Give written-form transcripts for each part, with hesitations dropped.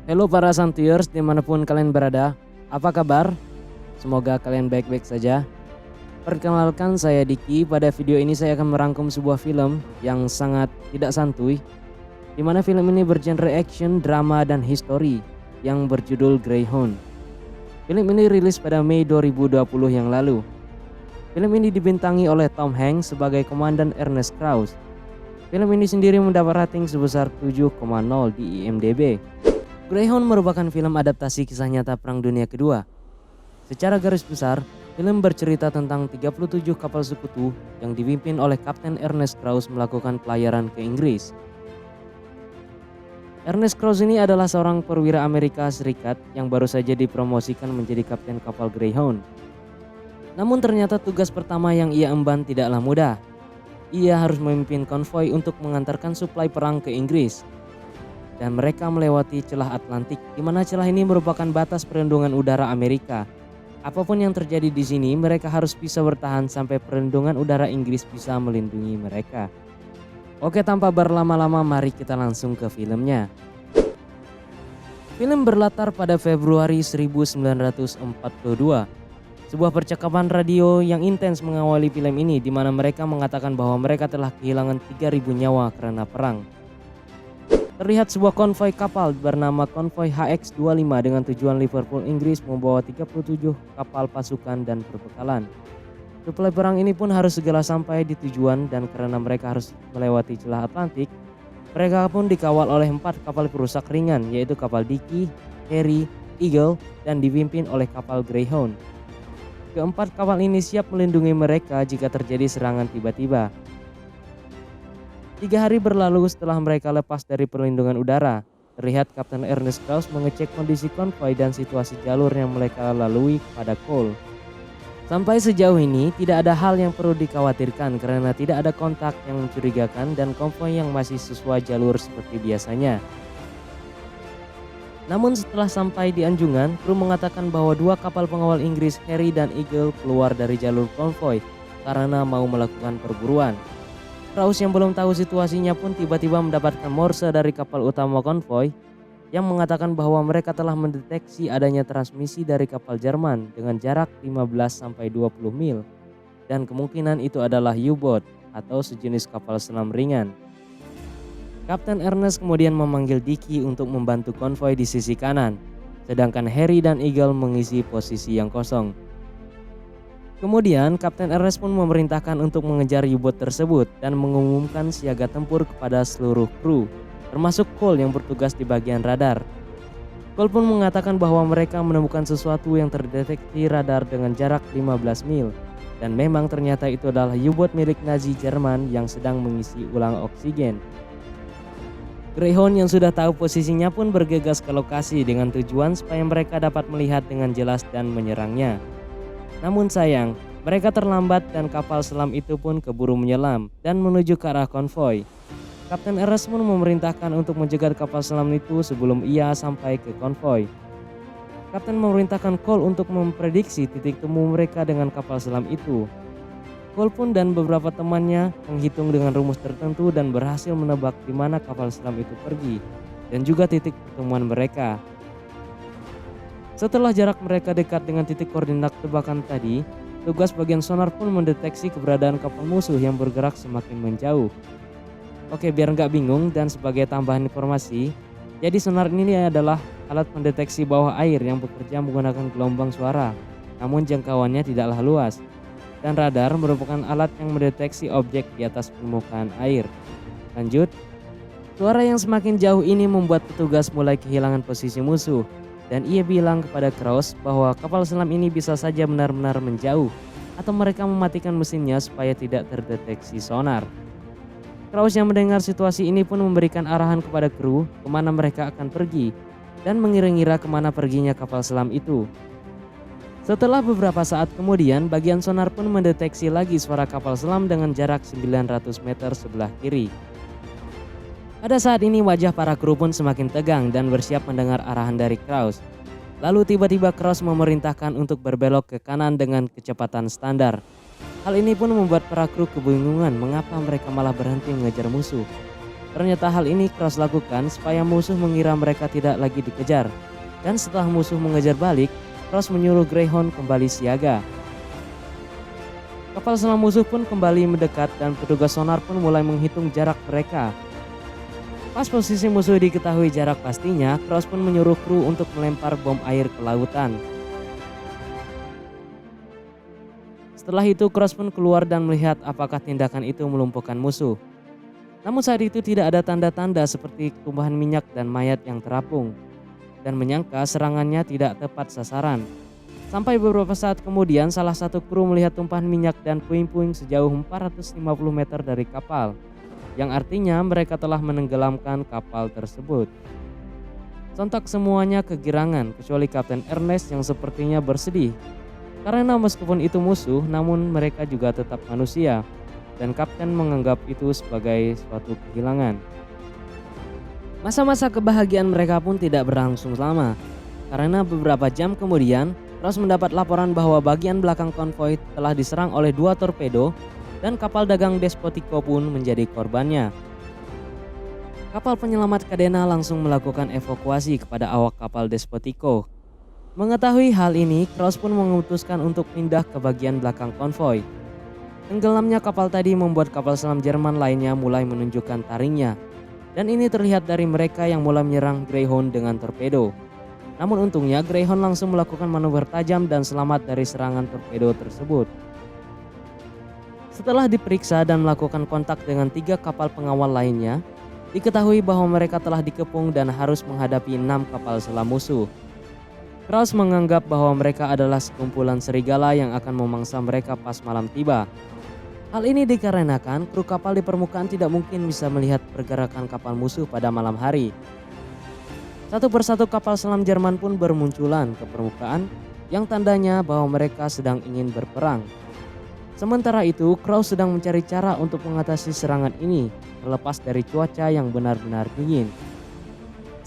Halo para santuers dimanapun kalian berada, apa kabar? Semoga kalian baik-baik saja. Perkenalkan saya Diki, pada video ini saya akan merangkum sebuah film yang sangat tidak santuy, di mana film ini bergenre action, drama, dan history yang berjudul Greyhound. Film ini rilis pada Mei 2020 yang lalu. Film ini dibintangi oleh Tom Hanks sebagai Komandan Ernest Krause. Film ini sendiri mendapat rating sebesar 7,0 di IMDb. Greyhound merupakan film adaptasi kisah nyata Perang Dunia Kedua. Secara garis besar, film bercerita tentang 37 kapal sekutu yang dipimpin oleh Kapten Ernest Krause melakukan pelayaran ke Inggris. Ernest Krause ini adalah seorang perwira Amerika Serikat yang baru saja dipromosikan menjadi kapten kapal Greyhound. Namun ternyata tugas pertama yang ia emban tidaklah mudah. Ia harus memimpin konvoi untuk mengantarkan suplai perang ke Inggris. Dan mereka melewati celah Atlantik, di mana celah ini merupakan batas perlindungan udara Amerika. Apapun yang terjadi di sini, mereka harus bisa bertahan sampai perlindungan udara Inggris bisa melindungi mereka. Oke, tanpa berlama-lama, mari kita langsung ke filmnya. Film berlatar pada Februari 1942. Sebuah percakapan radio yang intens mengawali film ini, di mana mereka mengatakan bahwa mereka telah kehilangan 3.000 nyawa karena perang. Terlihat sebuah konvoi kapal bernama konvoi HX-25 dengan tujuan Liverpool, Inggris, membawa 37 kapal pasukan dan perbekalan. Suplai perang ini pun harus segera sampai di tujuan, dan karena mereka harus melewati celah Atlantik, mereka pun dikawal oleh 4 kapal perusak ringan, yaitu kapal Dickie, Harry, Eagle, dan dipimpin oleh kapal Greyhound. Keempat kapal ini siap melindungi mereka jika terjadi serangan tiba-tiba. 3 hari berlalu setelah mereka lepas dari perlindungan udara. Terlihat Kapten Ernest Krause mengecek kondisi konvoi dan situasi jalur yang mereka lalui pada Cole. Sampai sejauh ini tidak ada hal yang perlu dikhawatirkan karena tidak ada kontak yang mencurigakan dan konvoi yang masih sesuai jalur seperti biasanya. Namun setelah sampai di anjungan, kru mengatakan bahwa 2 kapal pengawal Inggris, Harry dan Eagle, keluar dari jalur konvoi karena mau melakukan perburuan. Krause yang belum tahu situasinya pun tiba-tiba mendapatkan morse dari kapal utama konvoi yang mengatakan bahwa mereka telah mendeteksi adanya transmisi dari kapal Jerman dengan jarak 15-20 mil dan kemungkinan itu adalah U-boat atau sejenis kapal selam ringan. Kapten Ernest kemudian memanggil Dickie untuk membantu konvoi di sisi kanan, sedangkan Harry dan Eagle mengisi posisi yang kosong. Kemudian Kapten Ernest pun memerintahkan untuk mengejar U-boat tersebut dan mengumumkan siaga tempur kepada seluruh kru, termasuk Cole yang bertugas di bagian radar. Cole pun mengatakan bahwa mereka menemukan sesuatu yang terdeteksi radar dengan jarak 15 mil, dan memang ternyata itu adalah U-boat milik Nazi Jerman yang sedang mengisi ulang oksigen. Greyhound yang sudah tahu posisinya pun bergegas ke lokasi dengan tujuan supaya mereka dapat melihat dengan jelas dan menyerangnya. Namun sayang, mereka terlambat dan kapal selam itu pun keburu menyelam dan menuju ke arah konvoi. Kapten Ernest pun memerintahkan untuk menjegat kapal selam itu sebelum ia sampai ke konvoi. Kapten memerintahkan Cole untuk memprediksi titik temu mereka dengan kapal selam itu. Cole pun dan beberapa temannya menghitung dengan rumus tertentu dan berhasil menebak di mana kapal selam itu pergi dan juga titik pertemuan mereka. Setelah jarak mereka dekat dengan titik koordinat tebakan tadi, tugas bagian sonar pun mendeteksi keberadaan kapal musuh yang bergerak semakin menjauh. Oke, biar nggak bingung dan sebagai tambahan informasi, jadi sonar ini adalah alat pendeteksi bawah air yang bekerja menggunakan gelombang suara, namun jangkauannya tidaklah luas. Dan radar merupakan alat yang mendeteksi objek di atas permukaan air. Lanjut, suara yang semakin jauh ini membuat petugas mulai kehilangan posisi musuh. Dan ia bilang kepada Krause bahwa kapal selam ini bisa saja benar-benar menjauh atau mereka mematikan mesinnya supaya tidak terdeteksi sonar. Krause yang mendengar situasi ini pun memberikan arahan kepada kru kemana mereka akan pergi dan mengira-ngira kemana perginya kapal selam itu. Setelah beberapa saat kemudian, bagian sonar pun mendeteksi lagi suara kapal selam dengan jarak 900 meter sebelah kiri. Pada saat ini wajah para kru pun semakin tegang dan bersiap mendengar arahan dari Krause. Lalu tiba-tiba Krause memerintahkan untuk berbelok ke kanan dengan kecepatan standar. Hal ini pun membuat para kru kebingungan mengapa mereka malah berhenti mengejar musuh. Ternyata hal ini Kraus lakukan supaya musuh mengira mereka tidak lagi dikejar. Dan setelah musuh mengejar balik, Kraus menyuruh Greyhound kembali siaga. Kapal selam musuh pun kembali mendekat dan petugas sonar pun mulai menghitung jarak mereka. Pas posisi musuh diketahui jarak pastinya, Kraus pun menyuruh kru untuk melempar bom air ke lautan. Setelah itu Kraus pun keluar dan melihat apakah tindakan itu melumpuhkan musuh. Namun saat itu tidak ada tanda-tanda seperti tumpahan minyak dan mayat yang terapung, dan menyangka serangannya tidak tepat sasaran. Sampai beberapa saat kemudian salah satu kru melihat tumpahan minyak dan puing-puing sejauh 450 meter dari kapal, yang artinya mereka telah menenggelamkan kapal tersebut. Sontak semuanya kegirangan kecuali Kapten Ernest yang sepertinya bersedih. Karena meskipun itu musuh, namun mereka juga tetap manusia, dan Kapten menganggap itu sebagai suatu kehilangan. Masa-masa kebahagiaan mereka pun tidak berlangsung lama, karena beberapa jam kemudian Kraus mendapat laporan bahwa bagian belakang konvoi telah diserang oleh 2 torpedo dan kapal dagang Despotico pun menjadi korbannya. Kapal penyelamat Cadena langsung melakukan evakuasi kepada awak kapal Despotico. Mengetahui hal ini, Kraus pun memutuskan untuk pindah ke bagian belakang konvoi. Tenggelamnya kapal tadi membuat kapal selam Jerman lainnya mulai menunjukkan taringnya, dan ini terlihat dari mereka yang mulai menyerang Greyhound dengan torpedo. Namun untungnya Greyhound langsung melakukan manuver tajam dan selamat dari serangan torpedo tersebut. Setelah diperiksa dan melakukan kontak dengan 3 kapal pengawal lainnya, diketahui bahwa mereka telah dikepung dan harus menghadapi 6 kapal selam musuh. Kraus menganggap bahwa mereka adalah sekumpulan serigala yang akan memangsa mereka pas malam tiba. Hal ini dikarenakan kru kapal di permukaan tidak mungkin bisa melihat pergerakan kapal musuh pada malam hari. Satu persatu kapal selam Jerman pun bermunculan ke permukaan yang tandanya bahwa mereka sedang ingin berperang. Sementara itu, Kraus sedang mencari cara untuk mengatasi serangan ini terlepas dari cuaca yang benar-benar dingin.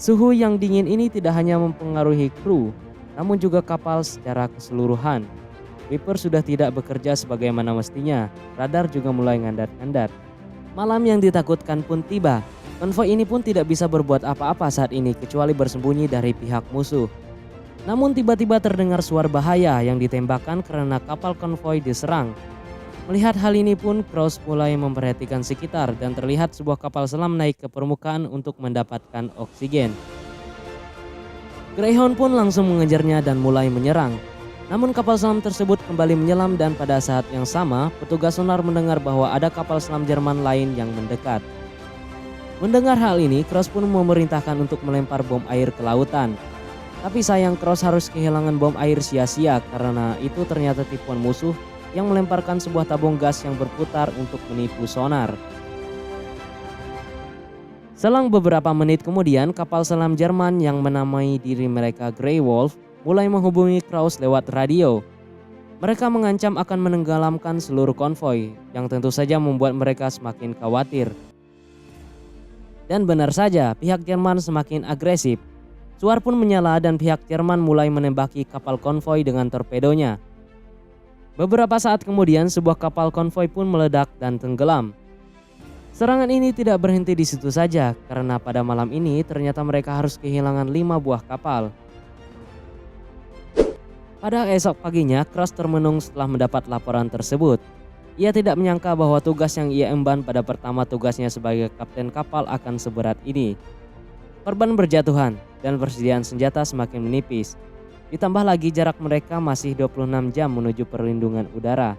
Suhu yang dingin ini tidak hanya mempengaruhi kru, namun juga kapal secara keseluruhan. Wiper sudah tidak bekerja sebagaimana mestinya, radar juga mulai ngandar-ngandar. Malam yang ditakutkan pun tiba. Konvoi ini pun tidak bisa berbuat apa-apa saat ini kecuali bersembunyi dari pihak musuh. Namun tiba-tiba terdengar suara bahaya yang ditembakkan karena kapal konvoi diserang. Melihat hal ini pun Kraus mulai memperhatikan sekitar dan terlihat sebuah kapal selam naik ke permukaan untuk mendapatkan oksigen. Greyhound pun langsung mengejarnya dan mulai menyerang. Namun kapal selam tersebut kembali menyelam dan pada saat yang sama petugas sonar mendengar bahwa ada kapal selam Jerman lain yang mendekat. Mendengar hal ini, Kraus pun memerintahkan untuk melempar bom air ke lautan. Tapi sayang Kraus harus kehilangan bom air sia-sia karena itu ternyata tipuan musuh yang melemparkan sebuah tabung gas yang berputar untuk menipu sonar. Selang beberapa menit kemudian, kapal selam Jerman yang menamai diri mereka Grey Wolf mulai menghubungi Kraus lewat radio. Mereka mengancam akan menenggelamkan seluruh konvoi, yang tentu saja membuat mereka semakin khawatir. Dan benar saja, pihak Jerman semakin agresif. Suar pun menyala dan pihak Jerman mulai menembaki kapal konvoi dengan torpedonya. Beberapa saat kemudian sebuah kapal konvoi pun meledak dan tenggelam. Serangan ini tidak berhenti di situ saja karena pada malam ini ternyata mereka harus kehilangan 5 buah kapal. Pada esok paginya Kraus termenung setelah mendapat laporan tersebut. Ia tidak menyangka bahwa tugas yang ia emban pada pertama tugasnya sebagai kapten kapal akan seberat ini. Korban berjatuhan dan persediaan senjata semakin menipis. Ditambah lagi jarak mereka masih 26 jam menuju perlindungan udara.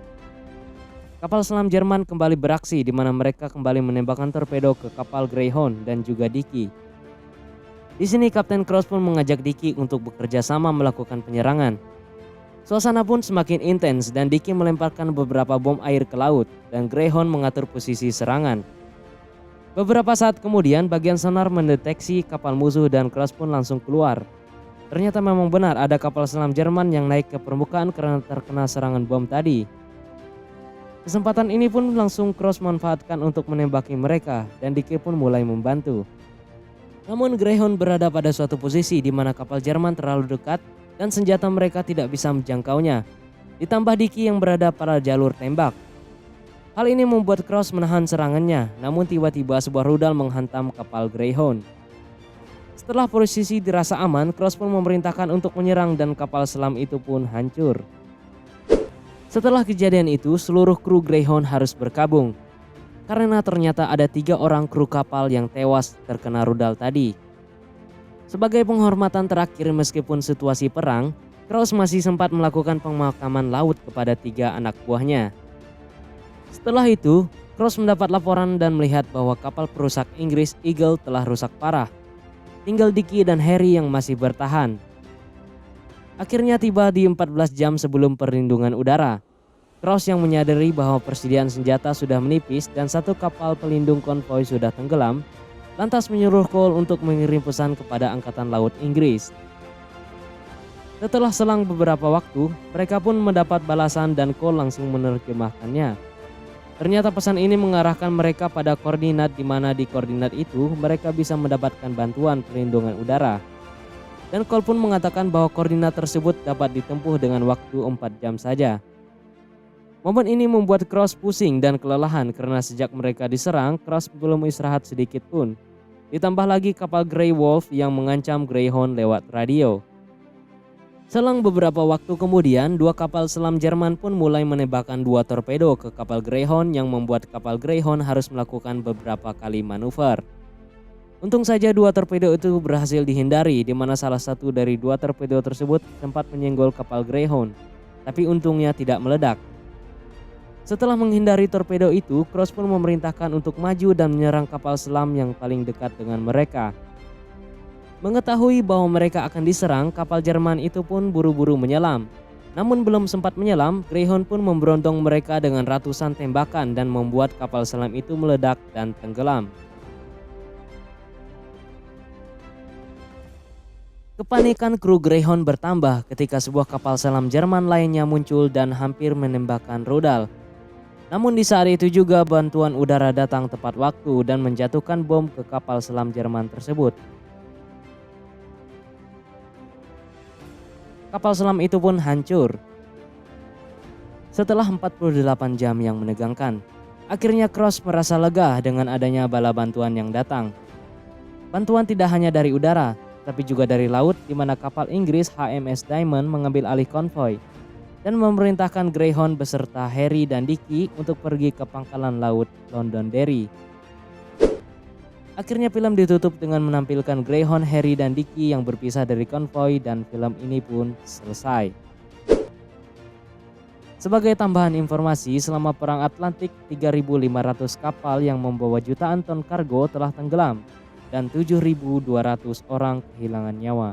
Kapal selam Jerman kembali beraksi di mana mereka kembali menembakkan torpedo ke kapal Greyhound dan juga Dicky. Di sini Kapten Kraus pun mengajak Dicky untuk bekerja sama melakukan penyerangan. Suasana pun semakin intens dan Dicky melemparkan beberapa bom air ke laut dan Greyhound mengatur posisi serangan. Beberapa saat kemudian bagian sonar mendeteksi kapal musuh dan Kraus pun langsung keluar. Ternyata memang benar ada kapal selam Jerman yang naik ke permukaan karena terkena serangan bom tadi. Kesempatan ini pun langsung Kraus manfaatkan untuk menembaki mereka dan Dicky pun mulai membantu. Namun Greyhound berada pada suatu posisi di mana kapal Jerman terlalu dekat dan senjata mereka tidak bisa menjangkaunya. Ditambah Dicky yang berada pada jalur tembak. Hal ini membuat Cross menahan serangannya, namun tiba-tiba sebuah rudal menghantam kapal Greyhound. Setelah posisi dirasa aman, Cross pun memerintahkan untuk menyerang dan kapal selam itu pun hancur. Setelah kejadian itu, seluruh kru Greyhound harus berkabung. Karena ternyata ada 3 orang kru kapal yang tewas terkena rudal tadi. Sebagai penghormatan terakhir meskipun situasi perang, Cross masih sempat melakukan pemakaman laut kepada 3 anak buahnya. Setelah itu, Cross mendapat laporan dan melihat bahwa kapal perusak Inggris Eagle telah rusak parah. Tinggal Dickie dan Harry yang masih bertahan. Akhirnya tiba di 14 jam sebelum perlindungan udara. Cross yang menyadari bahwa persediaan senjata sudah menipis dan 1 kapal pelindung konvoi sudah tenggelam, lantas menyuruh Cole untuk mengirim pesan kepada Angkatan Laut Inggris. Setelah selang beberapa waktu, mereka pun mendapat balasan dan Cole langsung menerjemahkannya. Ternyata pesan ini mengarahkan mereka pada koordinat di mana di koordinat itu mereka bisa mendapatkan bantuan perlindungan udara. Dan Cole pun mengatakan bahwa koordinat tersebut dapat ditempuh dengan waktu 4 jam saja. Momen ini membuat Cross pusing dan kelelahan karena sejak mereka diserang, Cross belum istirahat sedikit pun. Ditambah lagi kapal Grey Wolf yang mengancam Greyhound lewat radio. Selang beberapa waktu kemudian, 2 kapal selam Jerman pun mulai menembakkan 2 torpedo ke kapal Greyhound yang membuat kapal Greyhound harus melakukan beberapa kali manuver. Untung saja 2 torpedo itu berhasil dihindari, di mana salah satu dari 2 torpedo tersebut sempat menyenggol kapal Greyhound, tapi untungnya tidak meledak. Setelah menghindari torpedo itu, Cross pun memerintahkan untuk maju dan menyerang kapal selam yang paling dekat dengan mereka. Mengetahui bahwa mereka akan diserang, kapal Jerman itu pun buru-buru menyelam. Namun belum sempat menyelam, Greyhound pun memberondong mereka dengan ratusan tembakan dan membuat kapal selam itu meledak dan tenggelam. Kepanikan kru Greyhound bertambah ketika sebuah kapal selam Jerman lainnya muncul dan hampir menembakkan rudal. Namun di saat itu juga bantuan udara datang tepat waktu dan menjatuhkan bom ke kapal selam Jerman tersebut. Kapal selam itu pun hancur. Setelah 48 jam yang menegangkan, akhirnya Cross merasa lega dengan adanya bala bantuan yang datang. Bantuan tidak hanya dari udara, tapi juga dari laut, di mana kapal Inggris HMS Diamond mengambil alih konvoi dan memerintahkan Greyhound beserta Harry dan Dickie untuk pergi ke pangkalan laut Londonderry. Akhirnya film ditutup dengan menampilkan Greyhound, Harry dan Dickie yang berpisah dari konvoi dan film ini pun selesai. Sebagai tambahan informasi, selama Perang Atlantik 3.500 kapal yang membawa jutaan ton kargo telah tenggelam dan 7.200 orang kehilangan nyawa.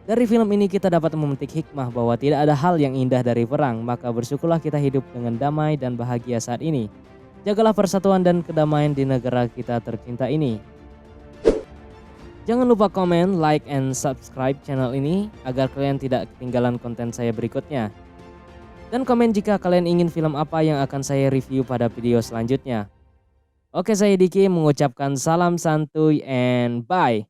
Dari film ini kita dapat memetik hikmah bahwa tidak ada hal yang indah dari perang, maka bersyukurlah kita hidup dengan damai dan bahagia saat ini. Jagalah persatuan dan kedamaian di negara kita tercinta ini. Jangan lupa komen, like, and subscribe channel ini agar kalian tidak ketinggalan konten saya berikutnya. Dan komen jika kalian ingin film apa yang akan saya review pada video selanjutnya. Oke, saya Dickie mengucapkan salam santuy and bye.